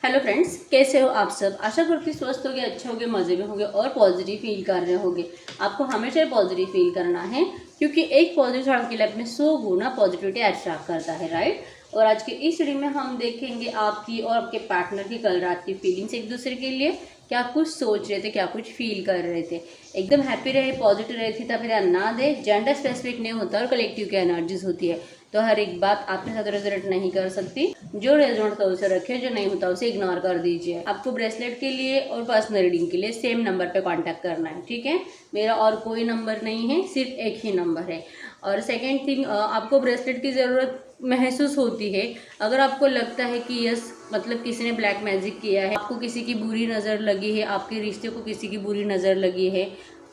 Hello friends, कैसे हो आप सब। आशा करती स्वस्थ होगे, अच्छे होगे, मज़े में होगे और पॉजिटिव फील कर रहे होगे। आपको हमेशा पॉजिटिव फील करना है क्योंकि एक पॉजिटिव आपकी लाइफ में 100 गुना पॉजिटिविटी अट्रैक्ट करता है, राइट। और आज के इस वीडियो में हम देखेंगे आपकी और आपके पार्टनर की कल रात की फीलिंग्स एक दूसरे के लिए, क्या कुछ सोच रहे थे, क्या कुछ फील कर रहे थे। एकदम हैप्पी रहे, पॉजिटिव रहे थी तब ध्यान ना दे। जेंडर स्पेसिफिक नहीं होता और कलेक्टिव की एनर्जीज होती है, तो हर एक बात आपके साथ रेजोनेट नहीं कर सकती। जो रेजोनेट होता है उसे रखिए, जो नहीं होता उसे इग्नोर कर दीजिए। आपको ब्रेसलेट के लिए और पर्सनल रीडिंग के लिए सेम नंबर पे कांटेक्ट करना है, ठीक है। मेरा और कोई नंबर नहीं है, सिर्फ एक ही नंबर है। और सेकेंड थिंग, आपको ब्रेसलेट की ज़रूरत महसूस होती है अगर आपको लगता है कि यस मतलब किसी ने ब्लैक मैजिक किया है, आपको किसी की बुरी नज़र लगी है, आपके रिश्ते को किसी की बुरी नज़र लगी है।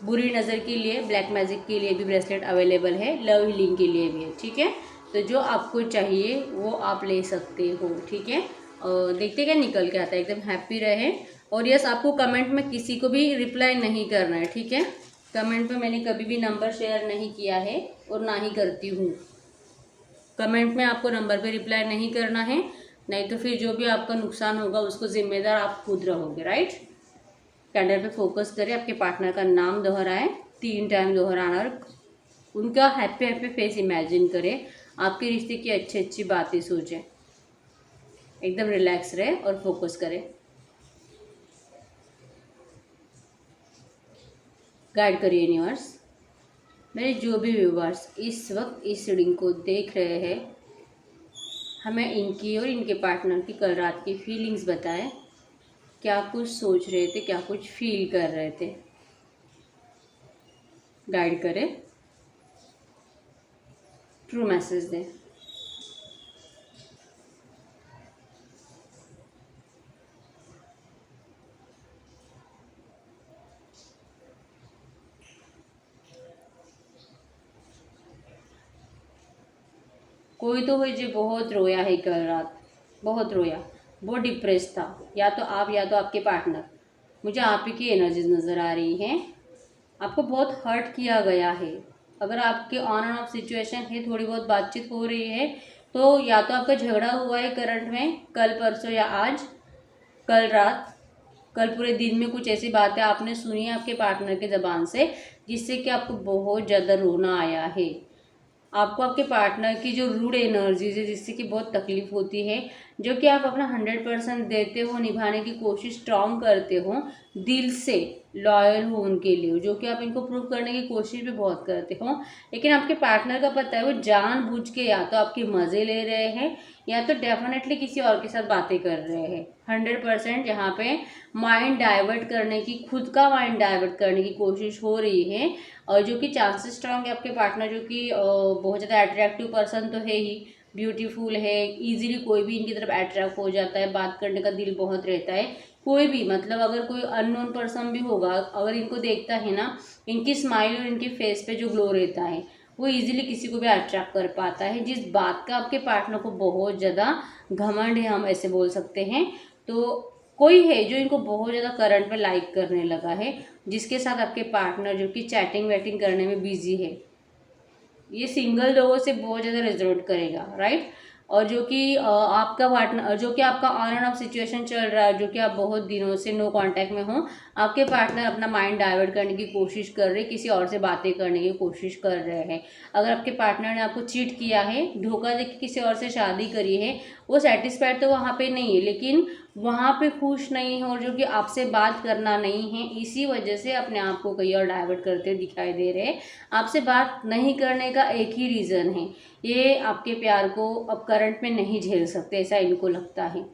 बुरी नज़र के लिए, ब्लैक मैजिक के लिए भी ब्रेसलेट अवेलेबल है, लव हीलिंग के लिए भी है, ठीक है। तो जो आपको चाहिए वो आप ले सकते हो, ठीक है। और देखते क्या निकल के आता है। एकदम हैप्पी रहे। और यस, आपको कमेंट में किसी को भी रिप्लाई नहीं करना है, ठीक है। कमेंट में मैंने कभी भी नंबर शेयर नहीं किया है और ना ही करती हूँ। कमेंट में आपको नंबर पे रिप्लाई नहीं करना है, नहीं तो फिर जो भी आपका नुकसान होगा उसको जिम्मेदार आप खुद रहोगे, राइट। कैंडल पे फोकस करें, आपके पार्टनर का नाम दोहराएं, 3 टाइम दोहराना और उनका हैप्पी हैप्पी फेस इमेजिन करें। आपके रिश्ते की अच्छी अच्छी बातें सोचें, एकदम रिलैक्स रहे और फोकस करें। गाइड करिए यूनिवर्स। मेरे जो भी व्यूवर्स इस वक्त इस रीडिंग को देख रहे हैं, हमें इनकी और इनके पार्टनर की कल रात की फीलिंग्स बताएं। क्या कुछ सोच रहे थे, क्या कुछ फील कर रहे थे। गाइड करें, ट्रू मैसेज दें। कोई तो हुई जो बहुत रोया है कल रात, बहुत रोया, बहुत डिप्रेस था। या तो आप या तो आपके पार्टनर। मुझे आप ही की एनर्जीज नज़र आ रही हैं। आपको बहुत हर्ट किया गया है। अगर आपके ऑन एंड ऑफ सिचुएशन है, थोड़ी बहुत बातचीत हो रही है, तो या तो आपका झगड़ा हुआ है करंट में, कल परसों या आज, कल रात, कल पूरे दिन में कुछ ऐसी बातें आपने सुनी है आपके पार्टनर के ज़बान से जिससे कि आपको बहुत ज़्यादा रोना आया है। आपको आपके पार्टनर की जो रूड एनर्जीज है जिससे कि बहुत तकलीफ होती है, जो कि आप अपना 100% देते हो, निभाने की कोशिश स्ट्रॉन्ग करते हो, दिल से लॉयल हो उनके लिए, जो कि आप इनको प्रूव करने की कोशिश भी बहुत करते हो। लेकिन आपके पार्टनर का पता है वो जानबूझ के या तो आपके मज़े ले रहे हैं या तो डेफिनेटली किसी और के साथ बातें कर रहे हैं। 100% यहाँ पे माइंड डाइवर्ट करने की, खुद का माइंड डाइवर्ट करने की कोशिश हो रही है। और जो कि चांसेस स्ट्रांग है आपके पार्टनर, जो कि बहुत ज़्यादा अट्रैक्टिव पर्सन तो है ही, ब्यूटीफुल है, इजीली कोई भी इनकी तरफ अट्रैक्ट हो जाता है, बात करने का दिल बहुत रहता है। कोई भी मतलब अगर कोई अननोन पर्सन भी होगा, अगर इनको देखता है ना, इनकी स्माइल और इनकी फेस पे जो ग्लो रहता है वो इजीली किसी को भी अट्रैक्ट कर पाता है। जिस बात का आपके पार्टनर को बहुत ज़्यादा घमंड है, हम ऐसे बोल सकते हैं, तो कोई है जो इनको बहुत ज़्यादा करंट में लाइक करने लगा है, जिसके साथ आपके पार्टनर जो कि चैटिंग वैटिंग करने में बिजी है। ये सिंगल लोगों से बहुत ज़्यादा रिजोनेट करेगा, राइट। और जो कि आपका पार्टनर, जो कि आपका ऑन एंड ऑफ सिचुएशन चल रहा है, जो कि आप बहुत दिनों से नो कांटेक्ट में हो, आपके पार्टनर अपना माइंड डाइवर्ट करने की कोशिश कर रहे, किसी और से बातें करने की कोशिश कर रहे हैं। अगर आपके पार्टनर ने आपको चीट किया है, धोखा दे के किसी और से शादी करी है, वो सेटिस्फाइड तो वहाँ पे नहीं है, लेकिन वहाँ पे खुश नहीं है और जो कि आपसे बात करना नहीं है, इसी वजह से अपने आप को कहीं और डाइवर्ट करते दिखाई दे रहे हैं। आपसे बात नहीं करने का एक ही रीज़न है, ये आपके प्यार को अब करंट में नहीं झेल सकते, ऐसा इनको लगता है।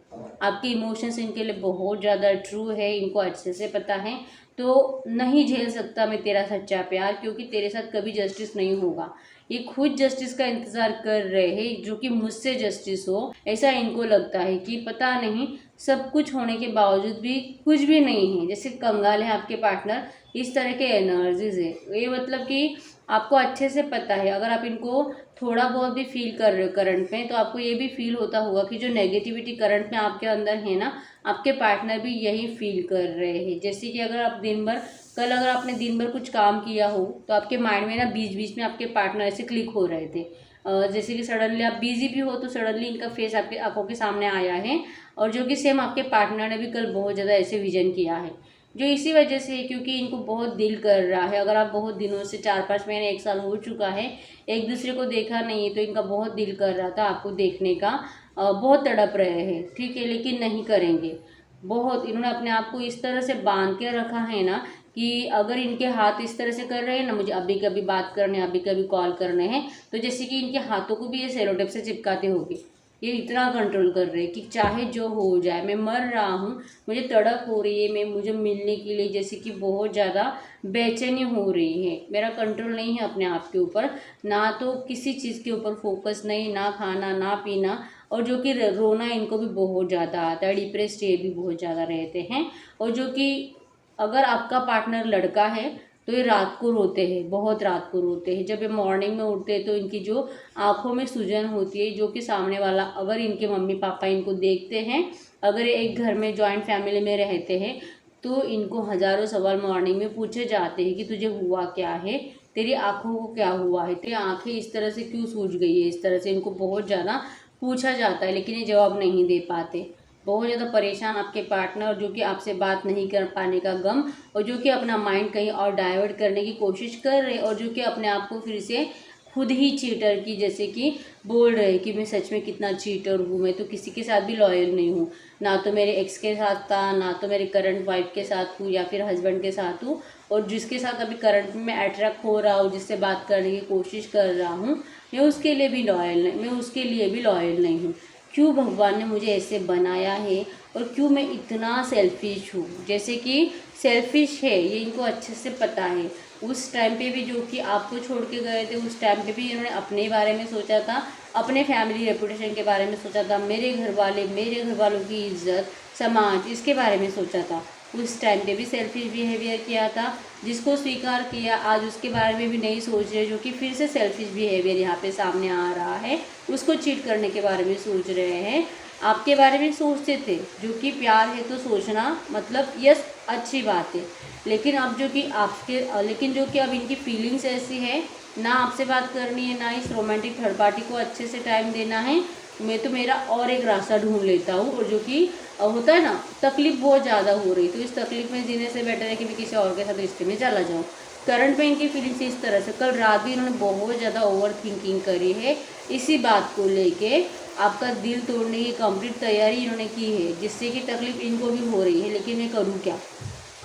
आपके इमोशंस इनके लिए बहुत ज़्यादा ट्रू है, इनको अच्छे से पता है। तो नहीं झेल सकता मैं तेरा सच्चा प्यार, क्योंकि तेरे साथ कभी जस्टिस नहीं होगा। ये खुद जस्टिस का इंतज़ार कर रहे हैं, जो कि मुझसे जस्टिस हो, ऐसा इनको लगता है। कि पता नहीं सब कुछ होने के बावजूद भी कुछ भी नहीं है, जैसे कंगाल है आपके पार्टनर, इस तरह के एनर्जीज है ये। मतलब कि आपको अच्छे से पता है, अगर आप इनको थोड़ा बहुत भी फील कर रहे हो करंट में, तो आपको ये भी फील होता होगा कि जो नेगेटिविटी करंट में आपके अंदर है ना, आपके पार्टनर भी यही फील कर रहे हैं। जैसे कि अगर आप दिन भर, कल अगर आपने दिन भर कुछ काम किया हो, तो आपके माइंड में ना बीच बीच में आपके पार्टनर ऐसे क्लिक हो रहे थे, जैसे कि सडनली आप बिजी भी हो तो सडनली इनका फेस आपके आंखों के सामने आया है, और जो कि सेम आपके पार्टनर ने भी कल बहुत ज़्यादा ऐसे विजन किया है, जो इसी वजह से, क्योंकि इनको बहुत दिल कर रहा है। अगर आप बहुत दिनों से 4-5 महीने 1 साल हो चुका है एक दूसरे को देखा नहीं है, तो इनका बहुत दिल कर रहा था आपको देखने का, बहुत तड़प रहे हैं, ठीक है, लेकिन नहीं करेंगे। बहुत इन्होंने अपने आप को इस तरह से बांध के रखा है ना कि अगर इनके हाथ इस तरह से कर रहे हैं ना, मुझे अभी कभी बात करने, अभी कभी कॉल करने हैं, तो जैसे कि इनके हाथों को भी ये सेलो टेप से चिपकाते होंगे। ये इतना कंट्रोल कर रहे हैं कि चाहे जो हो जाए, मैं मर रहा हूँ, मुझे तड़प हो रही है, मैं मुझे मिलने के लिए जैसे कि बहुत ज़्यादा बेचैनी हो रही है, मेरा कंट्रोल नहीं है अपने आप के ऊपर, ना तो किसी चीज़ के ऊपर फोकस नहीं, ना खाना ना पीना, और जो कि रोना इनको भी बहुत ज़्यादा आता है, डिप्रेस्ड ये भी बहुत ज़्यादा रहते हैं। और जो कि अगर आपका पार्टनर लड़का है तो ये रात को रोते हैं, बहुत रात को रोते हैं। जब ये मॉर्निंग में उठते हैं तो इनकी जो आंखों में सूजन होती है, जो कि सामने वाला अगर इनके मम्मी पापा इनको देखते हैं, अगर ये एक घर में जॉइंट फैमिली में रहते हैं, तो इनको हज़ारों सवाल मॉर्निंग में पूछे जाते हैं कि तुझे हुआ क्या है, तेरी आंखों को क्या हुआ है, तेरी आंखें इस तरह से क्यों सूज गई है, इस तरह से इनको बहुत ज़्यादा पूछा जाता है, लेकिन ये जवाब नहीं दे पाते। बहुत ज़्यादा परेशान आपके पार्टनर, जो कि आपसे बात नहीं कर पाने का गम, और जो कि अपना माइंड कहीं और डाइवर्ट करने की कोशिश कर रहे, और जो कि अपने आप को फिर से खुद ही चीटर की जैसे कि बोल रहे कि मैं सच में कितना चीटर हूँ, मैं तो किसी के साथ भी लॉयल नहीं हूँ, ना तो मेरे एक्स के साथ था, ना तो मेरे करंट वाइफ के साथ हूँ या फिर हस्बैंड के साथ हूँ, और जिसके साथ अभी करंट में अट्रैक्ट हो रहा हूँ, जिससे बात करने की कोशिश कर रहा हूँ, मैं उसके लिए भी लॉयल नहीं, मैं उसके लिए भी लॉयल नहीं हूँ। क्यों भगवान ने मुझे ऐसे बनाया है, और क्यों मैं इतना सेल्फिश हूँ। जैसे कि सेल्फिश है ये इनको अच्छे से पता है। उस टाइम पे भी जो कि आपको छोड़ के गए थे, उस टाइम पे भी इन्होंने अपने बारे में सोचा था, अपने फैमिली रेपुटेशन के बारे में सोचा था, मेरे घर वाले, मेरे घर वालों की इज्जत, समाज, इसके बारे में सोचा था। उस टाइम पे भी सेल्फिश बिहेवियर किया था, जिसको स्वीकार किया, आज उसके बारे में भी नहीं सोच रहे, जो कि फिर से सेल्फिश बिहेवियर यहाँ पे सामने आ रहा है, उसको चीट करने के बारे में सोच रहे हैं। आपके बारे में सोचते थे, जो कि प्यार है तो सोचना, मतलब यस अच्छी बात है, लेकिन अब जो कि आपके लेकिन जो कि अब इनकी फीलिंग्स ऐसी है, ना आपसे बात करनी है, ना इस रोमांटिक थर्ड पार्टी को अच्छे से टाइम देना है, मैं तो मेरा और एक रास्ता ढूंढ लेता हूँ। और जो कि होता है ना, तकलीफ बहुत ज़्यादा हो रही, तो इस तकलीफ में जीने से बेटर है कि मैं किसी और के साथ रिश्ते में चला जाऊँ। करंट में इनकी फीलिंग्स इस तरह से, कल रात भी इन्होंने बहुत ज़्यादा ओवर थिंकिंग करी है इसी बात को लेके, आपका दिल तोड़ने की कंप्लीट तैयारी इन्होंने की है, जिससे कि तकलीफ इनको भी हो रही है, लेकिन मैं करूँ क्या।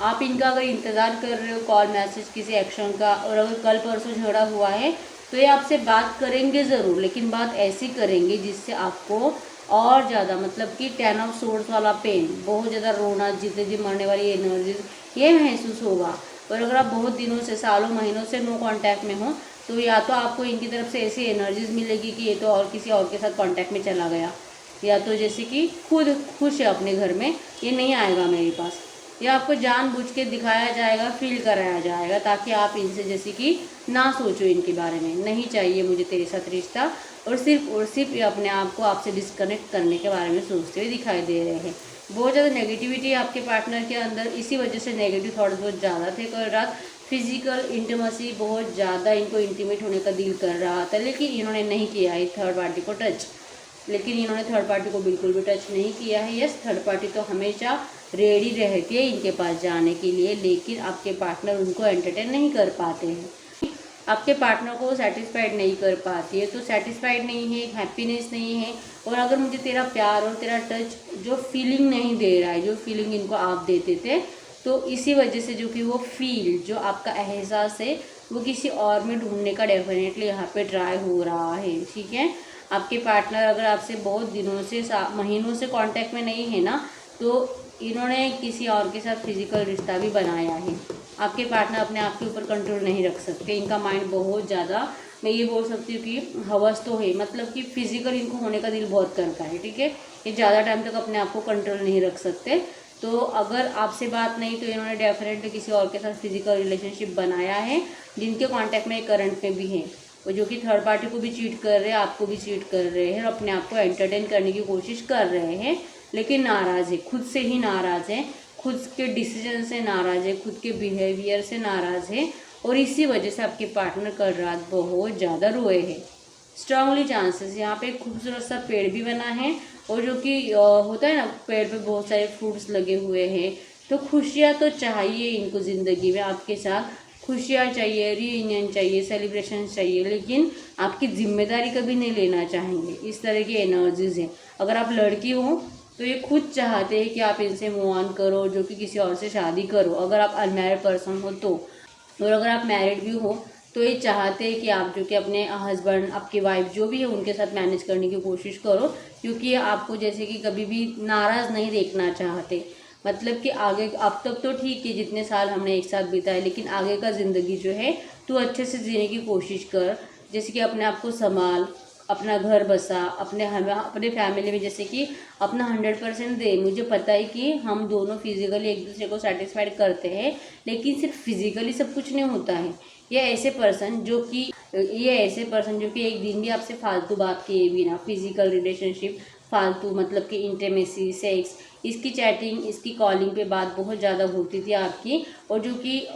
आप इनका अगर इंतज़ार कर रहे हो कॉल मैसेज किसी एक्शन का, और अगर कल परसों झगड़ा हुआ है तो ये आपसे बात करेंगे ज़रूर, लेकिन बात ऐसी करेंगे जिससे आपको और ज़्यादा, मतलब कि 10 ऑफ सोर्स वाला पेन, बहुत ज़्यादा रोना, जीते जी मरने वाली एनर्जी ये महसूस होगा। और अगर आप बहुत दिनों से, सालों महीनों से नो कांटेक्ट में हो, तो या तो आपको इनकी तरफ से ऐसी एनर्जीज मिलेगी कि ये तो और किसी और के साथ कांटेक्ट में चला गया, या तो जैसे कि खुद खुश है अपने घर में, ये नहीं आएगा मेरे पास, या आपको जानबूझ के दिखाया जाएगा, फील कराया जाएगा, ताकि आप इनसे जैसे कि ना सोचो इनके बारे में, नहीं चाहिए मुझे तेरे साथ रिश्ता, और सिर्फ ये अपने आप को आपसे डिस्कनेक्ट करने के बारे में सोचते हुए दिखाई दे रहे हैं। बहुत ज़्यादा नेगेटिविटी आपके पार्टनर के अंदर, इसी वजह से नेगेटिव थॉट्स बहुत ज़्यादा थे कल रात। फिजिकल इंटीमेसी, बहुत ज़्यादा इनको इंटीमेट होने का दिल कर रहा था, लेकिन इन्होंने नहीं किया है थर्ड पार्टी को टच, लेकिन इन्होंने थर्ड पार्टी को बिल्कुल भी टच नहीं किया है। यस, थर्ड पार्टी तो हमेशा रेडी रहती है इनके पास जाने के लिए, लेकिन आपके पार्टनर उनको एंटरटेन नहीं कर पाते हैं, आपके पार्टनर को सेटिस्फाइड नहीं कर पाती है, तो सेटिस्फाइड नहीं है, हैप्पीनेस नहीं है। और अगर मुझे तेरा प्यार और तेरा टच जो फीलिंग नहीं दे रहा है, जो फीलिंग इनको आप देते थे, तो इसी वजह से जो कि वो फील, जो आपका एहसास है, वो किसी और में ढूंढने का डेफिनेटली यहाँ पे ट्राई हो रहा है, ठीक है। आपके पार्टनर अगर आपसे बहुत दिनों से, महीनों से कांटेक्ट में नहीं है ना, तो इन्होंने किसी और के साथ फिजिकल रिश्ता भी बनाया है। आपके पार्टनर अपने आप के ऊपर कंट्रोल नहीं रख सकते, इनका माइंड बहुत ज़्यादा, मैं ये बोल सकती हूँ कि हवस तो है, मतलब कि फिजिकल इनको होने का दिल बहुत करता है, ठीक है। ये ज़्यादा टाइम तक अपने आप को कंट्रोल नहीं रख सकते, तो अगर आपसे बात नहीं, तो इन्होंने डेफिनेटली किसी और के साथ फिजिकल रिलेशनशिप बनाया है, जिनके कांटेक्ट में करंट में भी है, और जो कि थर्ड पार्टी को भी चीट कर रहे हैं, आपको भी चीट कर रहे हैं, और अपने आप को एंटरटेन करने की कोशिश कर रहे हैं, लेकिन नाराज़ है, खुद से ही नाराज़ है, खुद के डिसीजन से नाराज़ है, खुद के बिहेवियर से नाराज़ है, और इसी वजह से आपके पार्टनर कल रात बहुत ज़्यादा रोए हैं। Strongly chances. यहाँ पे एक खूबसूरत सा पेड़ भी बना है और जो कि होता है ना, पेड़ पे बहुत सारे फ्रूट्स लगे हुए हैं। तो खुशियाँ तो चाहिए इनको ज़िंदगी में, आपके साथ खुशियाँ चाहिए, रीयूनियन चाहिए, सेलिब्रेशन चाहिए, लेकिन आपकी जिम्मेदारी कभी नहीं लेना चाहेंगे। इस तरह की एनर्जीज है। अगर आप लड़की हो तो ये खुद चाहते हैं कि आप इनसे मूव ऑन करो, जो कि किसी और से शादी करो, अगर आप अनमैरिड पर्सन हो तो। और अगर आप मैरिड भी हो तो ये चाहते हैं कि आप जो कि अपने हस्बैंड, आपकी वाइफ जो भी है उनके साथ मैनेज करने की कोशिश करो, क्योंकि ये आपको जैसे कि कभी भी नाराज़ नहीं देखना चाहते। मतलब कि आगे, अब तक तो ठीक है जितने साल हमने एक साथ बिताए, लेकिन आगे का ज़िंदगी जो है तू अच्छे से जीने की कोशिश कर। जैसे कि अपने आप को संभाल, अपना घर बसा, अपने फैमिली में जैसे कि अपना 100% दे। मुझे पता है कि हम दोनों फिजिकली एक दूसरे को सेटिस्फाइड करते हैं, लेकिन सिर्फ फिजिकली सब कुछ नहीं होता है। ये ऐसे पर्सन जो कि एक दिन भी आपसे फालतू बात किए बिना, फिजिकल रिलेशनशिप फालतू, मतलब कि इंटीमेसी, सेक्स, इसकी चैटिंग, इसकी कॉलिंग पे बात बहुत ज़्यादा होती थी आपकी, और जो कि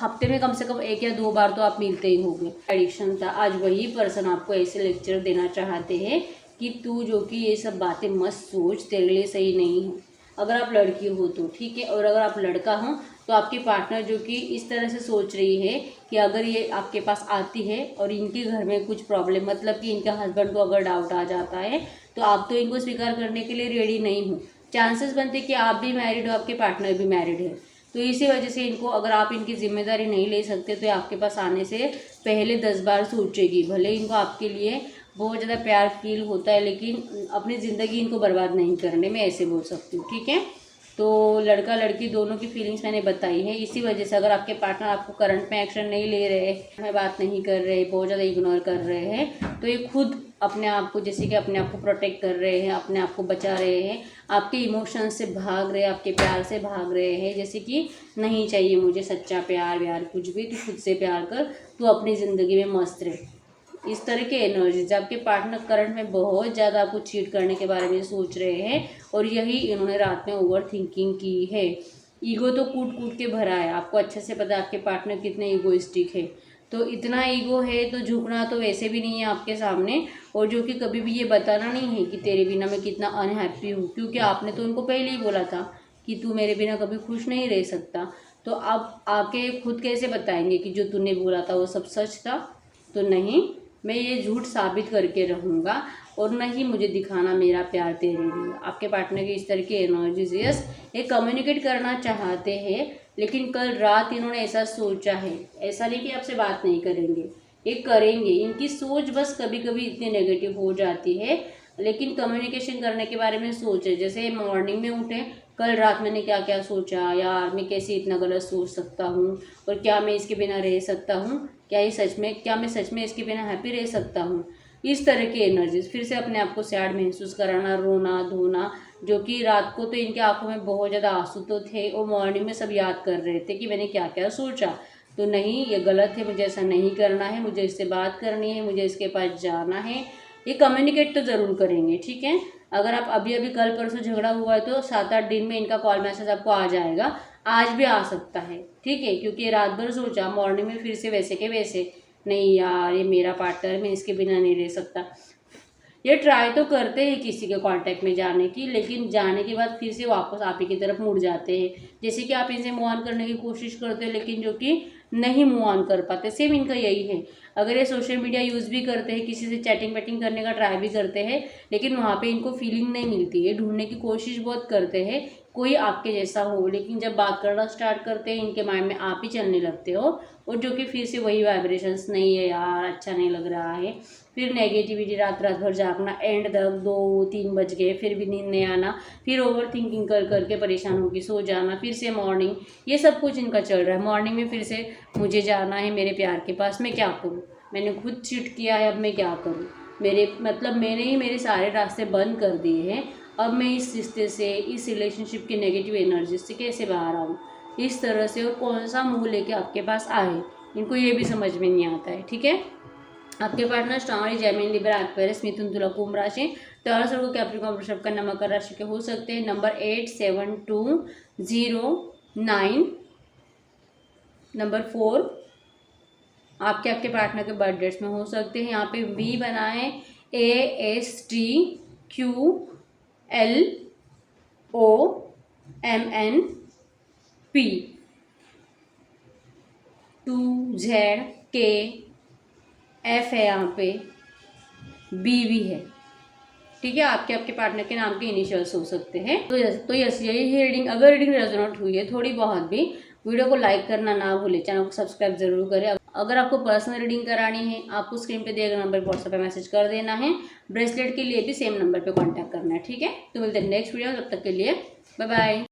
हफ्ते में कम से कम 1 या 2 बार तो आप मिलते ही होंगे। एडिक्शन था। आज वही पर्सन आपको ऐसे लेक्चर देना चाहते हैं कि तू जो कि ये सब बातें मत सोच, तेरे लिए सही नहीं है। अगर आप लड़की हो तो ठीक है, और अगर आप लड़का हो तो आपके पार्टनर जो कि इस तरह से सोच रही है कि अगर ये आपके पास आती है और इनके घर में कुछ प्रॉब्लम, मतलब कि इनके हस्बैंड को अगर डाउट आ जाता है, तो आप तो इनको स्वीकार करने के लिए रेडी नहीं हो। चांसेस बनते कि आप भी मैरिड हो, आपके पार्टनर भी मैरिड है, तो इसी वजह से इनको, अगर आप इनकी जिम्मेदारी नहीं ले सकते तो आपके पास आने से पहले 10 बार सोचेगी। भले इनको आपके लिए बहुत ज़्यादा प्यार फील होता है, लेकिन अपनी ज़िंदगी इनको बर्बाद नहीं करने में, ऐसे बोल सकती हूँ। ठीक है, तो लड़का लड़की दोनों की फीलिंग्स मैंने बताई है। इसी वजह से अगर आपके पार्टनर आपको करंट में एक्शन नहीं ले रहे, में बात नहीं कर रहे, बहुत ज़्यादा इग्नोर कर रहे हैं, तो ये खुद अपने आप को, जैसे कि अपने आप को प्रोटेक्ट कर रहे हैं, अपने आप को बचा रहे हैं, आपके इमोशंस से भाग रहे हैं, आपके प्यार से भाग रहे हैं। जैसे कि नहीं चाहिए मुझे सच्चा प्यार व्यार कुछ भी, तो खुद से प्यार कर, तू अपनी ज़िंदगी में मस्त रहे। इस तरह के एनर्जीज, आपके पार्टनर करंट में बहुत ज़्यादा आपको चीट करने के बारे में सोच रहे हैं, और यही इन्होंने रात में ओवर थिंकिंग की है। ईगो तो कूट कूट के भरा है, आपको अच्छे से पता है आपके पार्टनर कितने ईगोइस्टिक है। तो इतना ईगो है तो झुकना तो वैसे भी नहीं है आपके सामने, और जो कि कभी भी ये बताना नहीं है कि तेरे बिना मैं कितना अनहैप्पी हूँ, क्योंकि आपने तो उनको पहले ही बोला था कि तू मेरे बिना कभी खुश नहीं रह सकता। तो अब आके खुद कैसे बताएंगे कि जो तूने बोला था वो सब सच था? तो नहीं, मैं ये झूठ साबित करके रहूँगा, और न ही मुझे दिखाना मेरा प्यार तेरे लिए। आपके पार्टनर की इस तरह की एनर्जीज, यस, ये कम्युनिकेट करना चाहते हैं, लेकिन कल रात इन्होंने ऐसा सोचा है। ऐसा नहीं कि आपसे बात नहीं करेंगे, ये करेंगे। इनकी सोच बस कभी कभी इतनी नेगेटिव हो जाती है, लेकिन कम्युनिकेशन करने के बारे में सोचे। जैसे मॉर्निंग में उठे, कल रात मैंने क्या क्या सोचा, यार मैं कैसे इतना गलत सोच सकता हूँ, और क्या मैं इसके बिना रह सकता हूँ, क्या मैं सच में इसके बिना हैप्पी रह सकता हूँ। इस तरह की एनर्जीज, फिर से अपने आप को सैड महसूस कराना, रोना धोना, जो कि रात को तो इनके आंखों में बहुत ज़्यादा आंसू तो थे, और मॉर्निंग में सब याद कर रहे थे कि मैंने क्या क्या सोचा। तो नहीं, ये गलत है, मुझे ऐसा नहीं करना है, मुझे इससे बात करनी है, मुझे इसके पास जाना है। ये कम्युनिकेट तो ज़रूर करेंगे। ठीक है, अगर आप अभी अभी कल परसों झगड़ा हुआ है तो 7-8 दिन में इनका कॉल मैसेज आपको आ जाएगा, आज भी आ सकता है। ठीक है, क्योंकि ये रात भर सोचा, मॉर्निंग में फिर से वैसे के वैसे, नहीं यार ये मेरा पार्टनर, मैं इसके बिना नहीं रह सकता। ये ट्राई तो करते हैं किसी के कांटेक्ट में जाने की, लेकिन जाने के बाद फिर से वापस आप ही की तरफ मुड़ जाते हैं। जैसे कि आप इनसे मूव ऑन करने की कोशिश करते हैं, लेकिन जो कि नहीं मूव ऑन कर पाते। सेम इनका यही है। अगर ये सोशल मीडिया यूज़ भी करते हैं, किसी से चैटिंग वैटिंग करने का ट्राई भी करते हैं, लेकिन वहाँ पे इनको फीलिंग नहीं मिलती है। ढूंढने की कोशिश बहुत करते हैं कोई आपके जैसा हो, लेकिन जब बात करना स्टार्ट करते हैं इनके माइंड में आप ही चलने लगते हो, और जो कि फिर से वही वाइब्रेशंस, नहीं है यार अच्छा नहीं लग रहा है। फिर नेगेटिविटी, रात रात भर जागना, एंड तक 2-3 बज गए फिर भी नींद नहीं आना, फिर ओवर थिंकिंग कर करके परेशान होकर सो जाना, फिर से मॉर्निंग, ये सब कुछ इनका चल रहा है। मॉर्निंग में फिर से मुझे जाना है मेरे प्यार के पास, मैं क्या करूँ, मैंने खुद चीट किया है, अब मैं क्या करूँ, मैंने ही मेरे सारे रास्ते बंद कर दिए हैं, अब मैं इस रिश्ते से, इस रिलेशनशिप की नेगेटिव एनर्जी से कैसे बाहर आऊँ, इस तरह से, और कौन सा मुँह लेके आपके पास आए, इनको ये भी समझ में नहीं आता है। ठीक है, आपके partner strongly Gemini, Libra, Aquarius, मिथुन, तुला, कुंभ राशि, टॉरस और कैप्रिकॉर्न, वृषभ, कन्या, मकर राशि के हो सकते हैं। नंबर 8720, नंबर 4, आपके आपके पार्टनर के बर्थ डेट्स में हो सकते हैं। यहाँ पे वी बना है ASTQLOMNP, 2ZKF है, यहाँ पे BV है। ठीक है, आपके आपके पार्टनर के नाम के इनिशियल्स हो सकते हैं। तो यस, यही है रीडिंग। अगर रीडिंग रेजोनेट हुई है थोड़ी बहुत भी, वीडियो को लाइक करना ना भूलें, चैनल को सब्सक्राइब जरूर करें। अगर आपको पर्सनल रीडिंग करानी है, आपको स्क्रीन पे दिए गए नंबर पर व्हाट्सएप पे मैसेज कर देना है। ब्रेसलेट के लिए भी सेम नंबर पे कांटेक्ट करना है। ठीक है, तो मिलते हैं नेक्स्ट वीडियो में, तब तक के लिए बाय बाय।